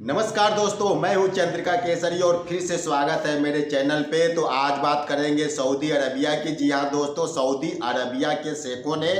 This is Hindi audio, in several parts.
नमस्कार दोस्तों, मैं हूं चंद्रिका केसरी और फिर से स्वागत है मेरे चैनल पे। तो आज बात करेंगे सऊदी अरबिया की। जी हाँ दोस्तों, सऊदी अरबिया के शेखों ने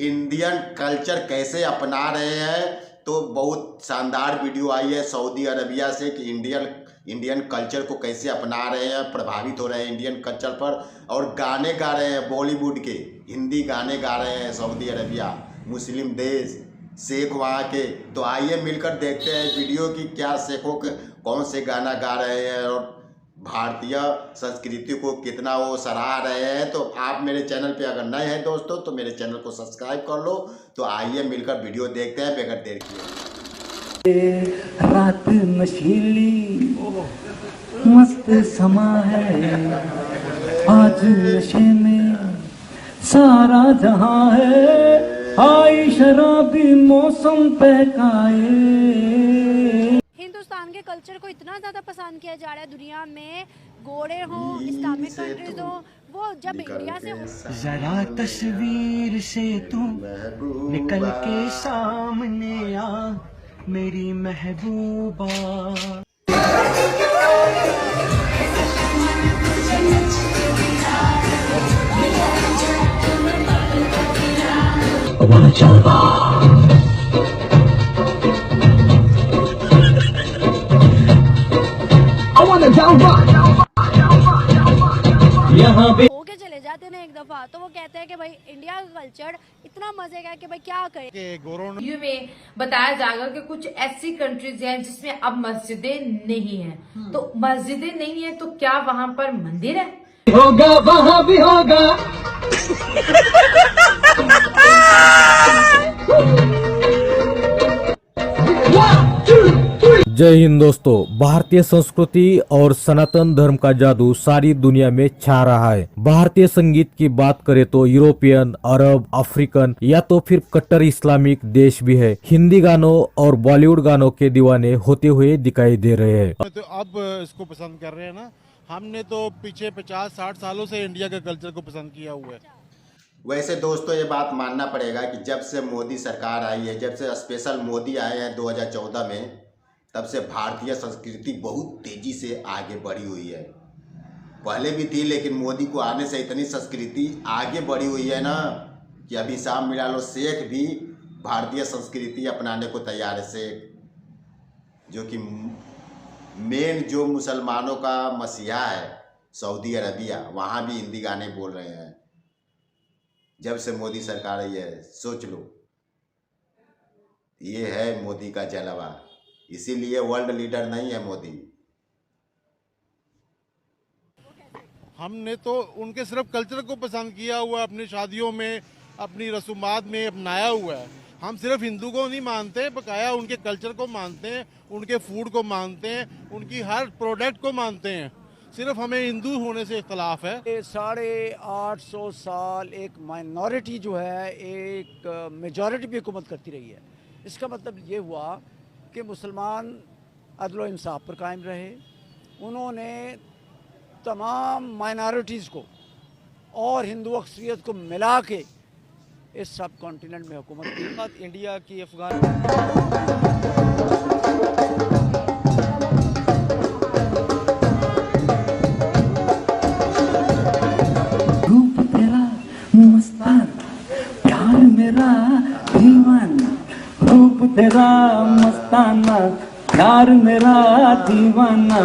इंडियन कल्चर कैसे अपना रहे हैं। तो बहुत शानदार वीडियो आई है सऊदी अरबिया से कि इंडियन कल्चर को कैसे अपना रहे हैं, प्रभावित हो रहे हैं इंडियन कल्चर पर, और गाने गा रहे हैं बॉलीवुड के, हिंदी गाने गा रहे हैं सऊदी अरबिया, मुस्लिम देश, शेख वहाँ के। तो आइए मिलकर देखते हैं वीडियो की क्या शेखों के कौन से गाना गा रहे हैं और भारतीय संस्कृति को कितना वो सराह रहे हैं। तो आप मेरे चैनल पे अगर नए हैं दोस्तों तो मेरे चैनल को सब्सक्राइब कर लो। तो आइए मिलकर वीडियो देखते हैं बगैर देर किए। रात नशीली मस्त समा है, आज नशे में सारा जहां है, आई शराबी मौसम बहकाए। हिंदुस्तान के कल्चर को इतना ज़्यादा पसंद किया जा रहा है दुनिया में, गोरे हों, इस्लामिक कंट्रीज हों, वो जब इंडिया से जरा तस्वीर से तू निकल के सामने आ मेरी महबूबा। यहाँ पे होके चले जाते ना एक दफ़ा, तो वो कहते हैं कि भाई इंडिया का कल्चर इतना मजे का है कि भाई क्या करें। वीडियो में बताया जाएगा कि कुछ ऐसी कंट्रीज हैं जिसमें अब मस्जिदें नहीं हैं। तो मस्जिदें नहीं है तो क्या वहाँ पर मंदिर है? होगा वहाँ भी होगा। जय हिंद दोस्तों। भारतीय संस्कृति और सनातन धर्म का जादू सारी दुनिया में छा रहा है। भारतीय संगीत की बात करें तो यूरोपियन, अरब, अफ्रीकन या तो फिर कट्टर इस्लामिक देश भी है हिंदी गानों और बॉलीवुड गानों के दीवाने होते हुए दिखाई दे रहे हैं। तो अब इसको पसंद कर रहे हैं ना। हमने तो पीछे 50-60 सालों से इंडिया के कल्चर को पसंद किया हुआ है। वैसे दोस्तों ये बात मानना पड़ेगा कि जब से मोदी सरकार आई है, जब से स्पेशल मोदी आए हैं 2014 में, तब से भारतीय संस्कृति बहुत तेजी से आगे बढ़ी हुई है। पहले भी थी लेकिन मोदी को आने से इतनी संस्कृति आगे बढ़ी हुई है ना कि अभी शाम मिला लो शेख भी भारतीय संस्कृति अपनाने को तैयार है। शेख जो कि मेन जो मुसलमानों का मसीहा है सऊदी अरबिया, वहाँ भी हिंदी गाने बोल रहे हैं जब से मोदी सरकार आई है। सोच लो, ये है मोदी का जलवा, इसीलिए वर्ल्ड लीडर नहीं है मोदी। हमने तो उनके सिर्फ कल्चर को पसंद किया हुआ है, अपनी शादियों में, अपनी रसूमात में अपनाया हुआ है। हम सिर्फ हिंदू को नहीं मानते, बकाया उनके कल्चर को मानते हैं, उनके फूड को मानते हैं, उनकी हर प्रोडक्ट को मानते हैं। सिर्फ हमें हिंदू होने से इख्तलाफ है। 850 साल एक माइनॉरिटी जो है एक मेजॉरिटी भी हुकूमत करती रही है। इसका मतलब ये हुआ कि मुसलमान अदल इंसाफ पर कायम रहे। उन्होंने तमाम माइनॉरिटीज़ को और हिंदू अक्सरियत को मिला के इस सब कॉन्टिनेंट में हुकूमत की। इंडिया की अफगान रूप तेरा मस्ताना, प्यार मेरा दीवाना, रूप तेरा मस्ताना, प्यार मेरा दीवाना,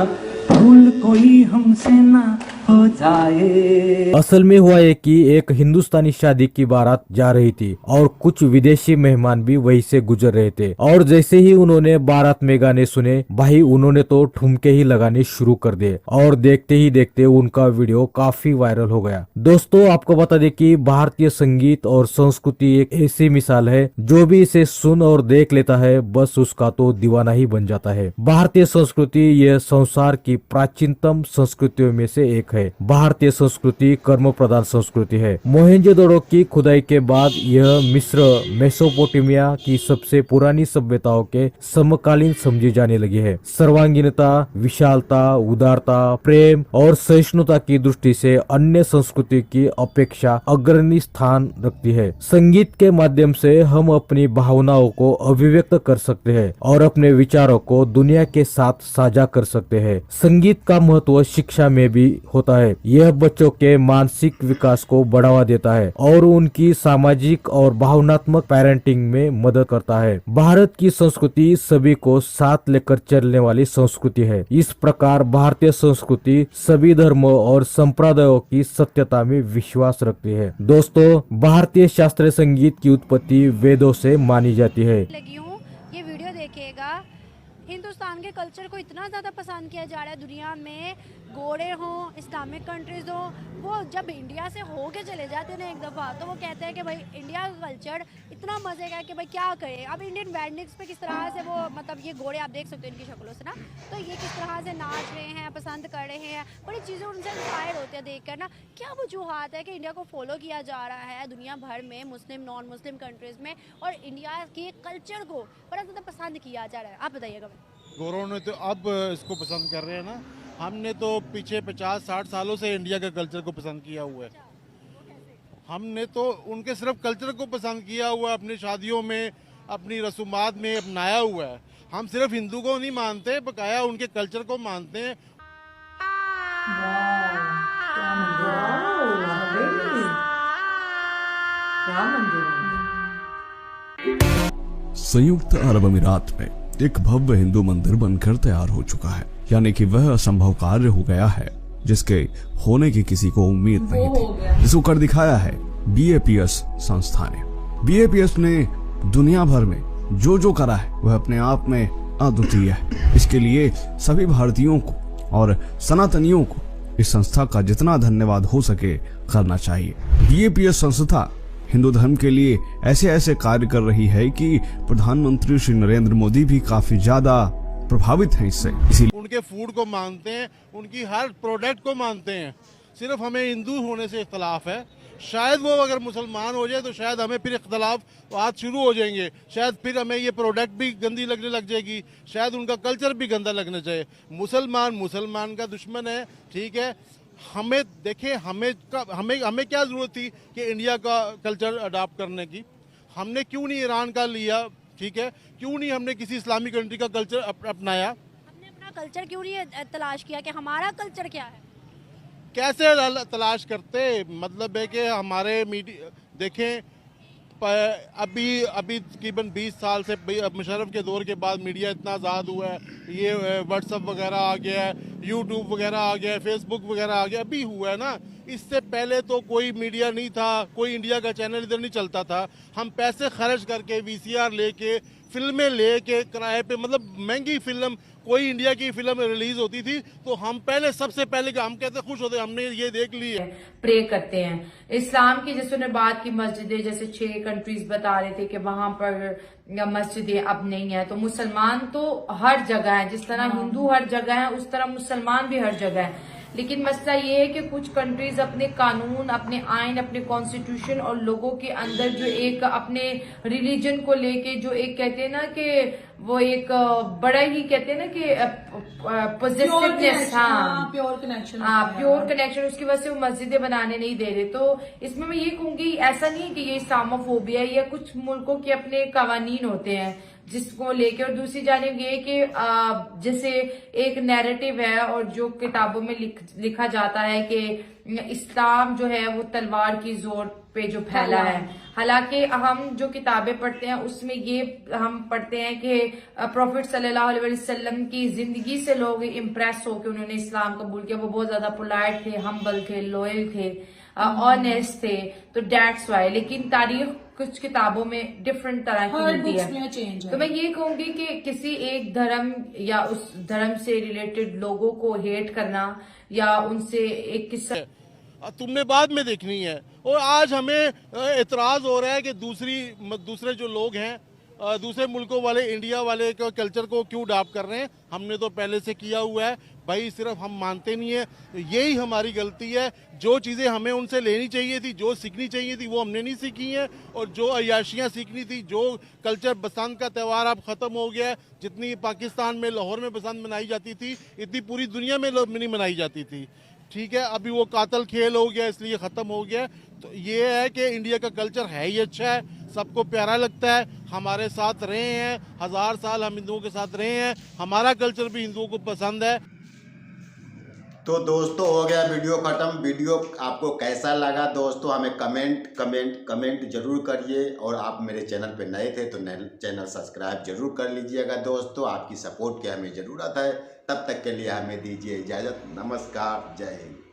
भूल कोई हमसे ना हो जाए। असल में हुआ है कि एक हिंदुस्तानी शादी की बारात जा रही थी और कुछ विदेशी मेहमान भी वहीं से गुजर रहे थे, और जैसे ही उन्होंने बारात में गाने सुने भाई उन्होंने तो ठुमके ही लगाने शुरू कर दिए, और देखते ही देखते उनका वीडियो काफी वायरल हो गया। दोस्तों आपको बता दें कि भारतीय संगीत और संस्कृति एक ऐसी मिसाल है, जो भी इसे सुन और देख लेता है बस उसका तो दीवाना ही बन जाता है। भारतीय संस्कृति यह संसार की प्राचीनतम संस्कृतियों में से एक है। है। भारतीय संस्कृति कर्म प्रधान संस्कृति है। मोहनजोदड़ो की खुदाई के बाद यह मिस्र मेसोपोटामिया की सबसे पुरानी सभ्यताओं के समकालीन समझी जाने लगी है। सर्वांगीणता, विशालता, उदारता, प्रेम और सहिष्णुता की दृष्टि से अन्य संस्कृति की अपेक्षा अग्रणी स्थान रखती है। संगीत के माध्यम से हम अपनी भावनाओं को अभिव्यक्त कर सकते हैं और अपने विचारों को दुनिया के साथ साझा कर सकते हैं। संगीत का महत्व शिक्षा में भी होता है। यह बच्चों के मानसिक विकास को बढ़ावा देता है और उनकी सामाजिक और भावनात्मक पेरेंटिंग में मदद करता है। भारत की संस्कृति सभी को साथ लेकर चलने वाली संस्कृति है। इस प्रकार भारतीय संस्कृति सभी धर्मों और संप्रदायों की सत्यता में विश्वास रखती है। दोस्तों, भारतीय शास्त्रीय संगीत की उत्पत्ति वेदों से मानी जाती है। लगी हूँ, ये वीडियो देखिएगा। हिंदुस्तान के कल्चर को इतना ज़्यादा पसंद किया जा रहा है दुनिया में, गोरे हों, इस्लामिक कंट्रीज़ हों, वो जब इंडिया से होके चले जाते हैं ना एक दफ़ा, तो वो कहते हैं कि भाई इंडिया का कल्चर इतना मज़े का है कि भाई क्या करें। अब इंडियन वेडिंग्स पे किस तरह से वो मतलब ये गोरे आप देख सकते हो इनकी शक्लों से ना, तो ये किस तरह से नाच रहे हैं, पसंद कर रहे हैं, बड़ी चीज़ें उनसे इंस्पायर होते हैं देख कर ना। क्या वजूहत है कि इंडिया को फॉलो किया जा रहा है दुनिया भर में, मुस्लिम नॉन मुस्लिम कंट्रीज़ में, और इंडिया के कल्चर को बड़ा ज़्यादा पसंद किया जा रहा है? आप बताइएगा। गौरव ने तो अब इसको पसंद कर रहे हैं ना, हमने तो पीछे 50-60 सालों से इंडिया के कल्चर को पसंद किया हुआ है। हमने तो उनके सिर्फ कल्चर को पसंद किया हुआ है, अपनी शादियों में, अपनी रसूमात में अपनाया हुआ है। हम सिर्फ हिंदू को नहीं मानते, बकाया उनके कल्चर को मानते हैं। संयुक्त अरब अमीरात में एक भव्य हिंदू मंदिर बनकर तैयार हो चुका है, यानी कि वह असंभव कार्य हो गया है जिसके होने की किसी को उम्मीद नहीं थी, जिसको कर दिखाया है BAPS संस्था ने। BAPS ने दुनिया भर में जो जो करा है वह अपने आप में अद्वितीय है। इसके लिए सभी भारतीयों को और सनातनियों को इस संस्था का जितना धन्यवाद हो सके करना चाहिए। BAPS संस्था हिंदू धर्म के लिए ऐसे ऐसे कार्य कर रही है कि प्रधानमंत्री श्री नरेंद्र मोदी भी काफी ज्यादा प्रभावित हैं इससे। इसीलिए उनके फूड को मानते हैं, उनकी हर प्रोडक्ट को मानते हैं। सिर्फ हमें हिंदू होने से इख्तलाफ है। शायद वो अगर मुसलमान हो जाए तो शायद हमें फिर इख्तलाफ आज शुरू हो जाएंगे। शायद फिर हमें ये प्रोडक्ट भी गंदी लगने लग जाएगी, शायद उनका कल्चर भी गंदा लगना चाहिए। मुसलमान का दुश्मन है, ठीक है। हमें देखें, हमें क्या ज़रूरत थी कि इंडिया का कल्चर अडॉप्ट करने की? हमने क्यों नहीं ईरान का लिया, ठीक है? क्यों नहीं हमने किसी इस्लामिक कंट्री का कल्चर अपनाया? हमने अपना कल्चर क्यों नहीं तलाश किया कि हमारा कल्चर क्या है? कैसे तलाश करते? मतलब है कि हमारे मीडिया देखें, अभी तकरीबन 20 साल से मुशर्रफ के दौर के बाद मीडिया इतना आज़ाद हुआ है। ये व्हाट्सअप वगैरह आ गया है, यूट्यूब वगैरह आ गया है, फेसबुक वगैरह आ गया, अभी हुआ है ना। इससे पहले तो कोई मीडिया नहीं था, कोई इंडिया का चैनल इधर नहीं चलता था। हम पैसे खर्च करके VCR लेके, फिल्में लेके किराए पे, मतलब महंगी फिल्म, कोई इंडिया की फिल्म रिलीज होती थी तो हम पहले सबसे पहले हम कहते खुश होते, हमने ये देख ली है। प्रे करते हैं इस्लाम की, जैसे उन्होंने बात की मस्जिदें, जैसे 6 कंट्रीज बता रहे थे कि वहां पर मस्जिदें अब नहीं है। तो मुसलमान तो हर जगह है, जिस तरह हिंदू हर जगह है उस तरह मुसलमान भी हर जगह है। लेकिन मसला ये है कि कुछ कंट्रीज अपने कानून, अपने आइन, अपने कॉन्स्टिट्यूशन और लोगों के अंदर जो एक अपने रिलीजन को लेके जो एक कहते हैं ना कि वो एक बड़ा ही कहते हैं ना कि पॉजिटिवनेस, प्योर कनेक्शन, उसकी वजह से वो मस्जिदें बनाने नहीं दे रहे। तो इसमें मैं ये कहूंगी, ऐसा नहीं कि ये इस्लामोफोबिया है, या कुछ मुल्कों के अपने कवानीन होते हैं जिसको लेके। और दूसरी जानिब ये कि जैसे एक नैरेटिव है और जो किताबों में लिखा जाता है कि इस्लाम जो है वो तलवार की जोर पे जो फैला है। हालांकि हम जो किताबें पढ़ते हैं उसमें ये हम पढ़ते हैं कि प्रॉफिट सल्लल्लाहु अलैहि वसल्लम की जिंदगी से लोग इम्प्रेस होकर उन्होंने इस्लाम कबूल किया। वो बहुत ज्यादा पोलाइट थे, हम्बल थे, लॉयल थे, ऑनेस्ट थे, तो दैट्स वाई। लेकिन तारीख कुछ किताबों में डिफरेंट तरह की मिलती है। तो मैं ये कहूंगी कि किसी एक धर्म या उस धर्म से रिलेटेड लोगों को हेट करना या उनसे एक किस्सा तुमने बाद में देखनी है। और आज हमें एतराज हो रहा है कि दूसरे जो लोग हैं दूसरे मुल्कों वाले इंडिया वाले के कल्चर को क्यों अडॉप्ट कर रहे हैं? हमने तो पहले से किया हुआ है भाई, सिर्फ हम मानते नहीं है, यही हमारी गलती है। जो चीज़ें हमें उनसे लेनी चाहिए थी, जो सीखनी चाहिए थी, वो हमने नहीं सीखी हैं, और जो अय्याशियाँ सीखनी थी, जो कल्चर बसंत का त्यौहार अब ख़त्म हो गया है, जितनी पाकिस्तान में लाहौर में बसंत मनाई जाती थी इतनी पूरी दुनिया में नहीं मनाई जाती थी, ठीक है, अभी वो कातल खेल हो गया इसलिए ख़त्म हो गया। तो ये है कि इंडिया का कल्चर है ही अच्छा है, सबको प्यारा लगता है, हमारे साथ रहे हैं, 1000 साल हम हिंदुओं के साथ रहे हैं, हमारा कल्चर भी हिंदुओं को पसंद है। तो दोस्तों हो गया वीडियो खत्म। वीडियो आपको कैसा लगा दोस्तों हमें कमेंट जरूर करिए, और आप मेरे चैनल पे नए थे तो चैनल सब्सक्राइब जरूर कर लीजिएगा दोस्तों। आपकी सपोर्ट की हमें ज़रूरत है। तब तक के लिए हमें दीजिए इजाज़त। नमस्कार, जय हिंद।